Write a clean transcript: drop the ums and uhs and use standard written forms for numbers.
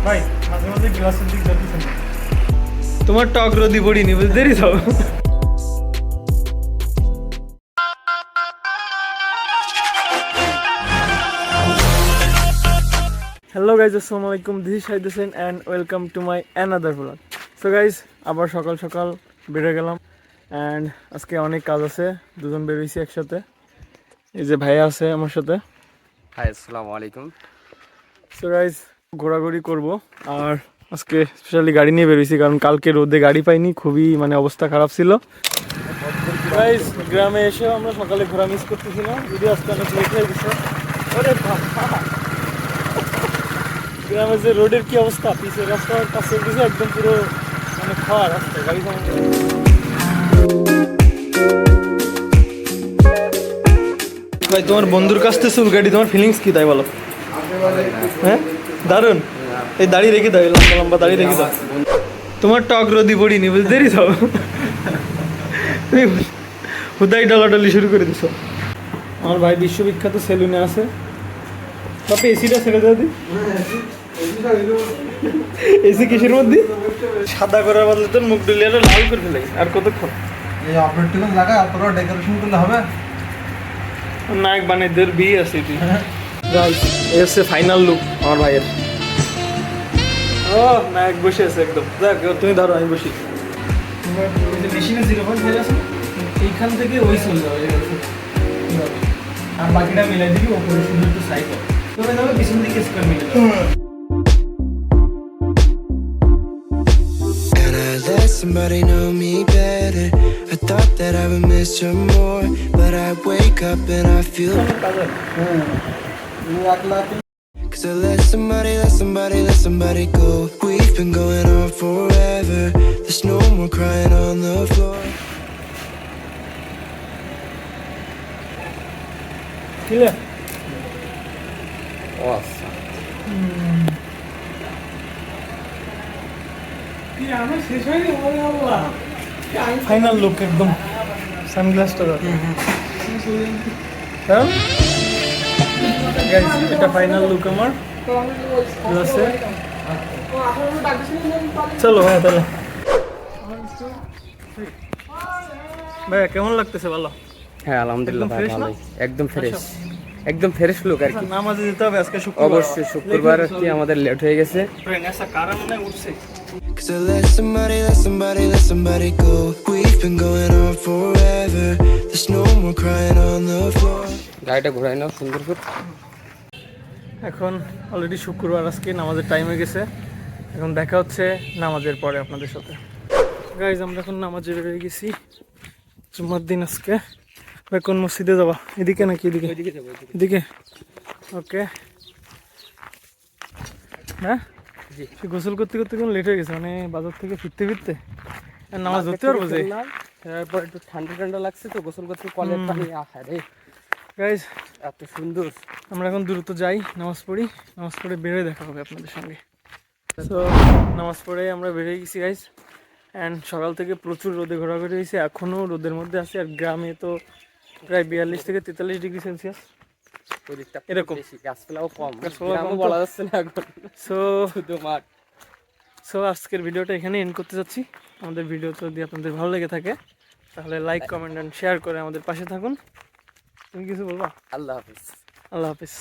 ভাই মাঝে মাঝে গ্লাসের দিক যাচ্ছেন তোমার টক রোদি পড়িনি বুঝতে দেরি তো। হ্যালো গাইজ, আসসালামু আলাইকুম, this is Shahid Hossain and welcome to my another blog. So guys, আবার সকাল সকাল বেরোয় গেলাম অ্যান্ড আজকে অনেক কাজ আছে, দুজন বেরোইছি একসাথে। এই যে ভাইয়া আছে আমার সাথে। হাই, আসসালামু আলাইকুম। সো গাইজ, ঘোরাঘুরি করব আর আজকে স্পেশালি গাড়ি নিয়ে বেরোইছি কারণ কালকে রোদে গাড়ি পাইনি, খুবই অবস্থা খারাপ ছিল। গাইজ, গ্রামে এসেও আমরা সকালে ঘোরা মিস করতেছি না, যদি আজকে অনেক লেট হয়ে গেছে। ওরে বাবা, গ্রামের যে রোডের কি অবস্থা, পিছের রাস্তার কাছে গেছে একদম পুরো খাওয়া রাস্তা, গাড়ি ভাই তোমার বন্ধুর কাছ থেকে চুল গাড়ি, তোমার ফিলিংস কি তাই বলো? হ্যাঁ দারুণ, এই দাড়ি রেখে দাও, লম্বা লম্বা দাড়ি রেখে দাও। তোমার টক রোদি পড়িনি বুঝতে দেরি তো, তুমি হুদাই ডলাডলি শুরু করে দিছো। আমার ভাই বিশ্ববিখ্যাত সেলুনে আছে। বাপে এসিটা ছেড়ে দাও দি, এসি কিসের মধ্যে সাদা করার বদলে তোর মুখ ডুলিয়ে লাল করে ফেলে আর কতক্ষণ এই অপারেটর লাগা আর তোরা ডেকোরেশন করলে হবে। নায়ক বানাইদের বিয়ে আছে তুই। গাইস, এই হচ্ছে ফাইনাল লুক আমার ভাইয়ের। ও নায়ক বসে আছে একদম। দেখ তুমি ধরো, আমি বসি। মেশিনে 0.5 হয়ে আছে, এইখান থেকে ওই চলে যাবে আর বাকিটা মিলাই দিবি ওপরে শুধু একটু সাইড তবে তবে পিছন দিকে স্কোয়ার মিলে যাবে। Let somebody know me better. I thought that I would miss her more, but I wake up and I feel. Cause I let somebody go. We've been going on forever. There's no more crying on the floor. Clear. Awesome. Final look একদম। সানগ্লাসটা দাও। হ্যাঁ guys, এটা final look আমার গ্লাসে। চলো হ্যাঁ তাহলে। ভাইয়া কেমন লাগতেছে বলো? হ্যাঁ আলহামদুলিল্লাহ একদম ভাই, fresh না? ভালোই, একদম ফ্রেশ, একদম ফ্রেশ লুক আর কি। নামাজে যেতে হবে আজকে শুক্রবার। অবশ্যই শুক্রবার কি আমাদের লেট হয়ে গেছে। ট্রেন এসে কারণ মনে উঠছে। Cause I let somebody go. We've been going on forever. There's no more crying on the floor. গাড়িটা ঘোরাই নাও সুন্দর করে। এখন অলরেডি শুক্রবার, আজকে নামাজের টাইম হয়ে গেছে। এখন দেখা হচ্ছে নামাজের পরে আপনাদের সাথে। গাইজ, আমরা এখন নামাজে বেরিয়ে গেছি, জুম্মার দিন আজকে। ভাই কোন মসজিদে যাবা, এদিকে নাকি এদিকে? এদিকে। ওকে। হ্যাঁ গোসল করতে করতে কোন লেট হয়ে গেছে, বাজার থেকে ফিরতে ফিরতে নামাজ ধরতে পারবো যে। তারপর একটু ঠান্ডা ঠান্ডা লাগছে তো, গোসল করতে কলের পানি আহা রে গাইজ এত সুন্দর। আমরা এখন দ্রুত যাই, নামাজ পড়ি, নামাজ পড়ে বেরোয় দেখা হবে আপনাদের সঙ্গে। তো নামাজ পড়ে আমরা বেরিয়ে গেছি গাইজ। অ্যান্ড সকাল থেকে প্রচুর রোদে ঘোরাঘুরি হয়েছে, এখনও রোদের মধ্যে আছে। আর গ্রামে তো প্রায় 42 থেকে 43 ডিগ্রি সেলসিয়াস এরকম, গাছপালাও কম, গাছপালাও বলা যাচ্ছে না এখন। শুধু মাঠ। সো আজকের ভিডিওটা এখানে এন্ড করতে যাচ্ছি। আমাদের ভিডিও যদি আপনাদের ভালো লেগে থাকে তাহলে লাইক, কমেন্ট অ্যান্ড শেয়ার করে আমাদের পাশে থাকুন। তুমি কিছু বলবা? আল্লাহ হাফিজ। আল্লাহ হাফিজ।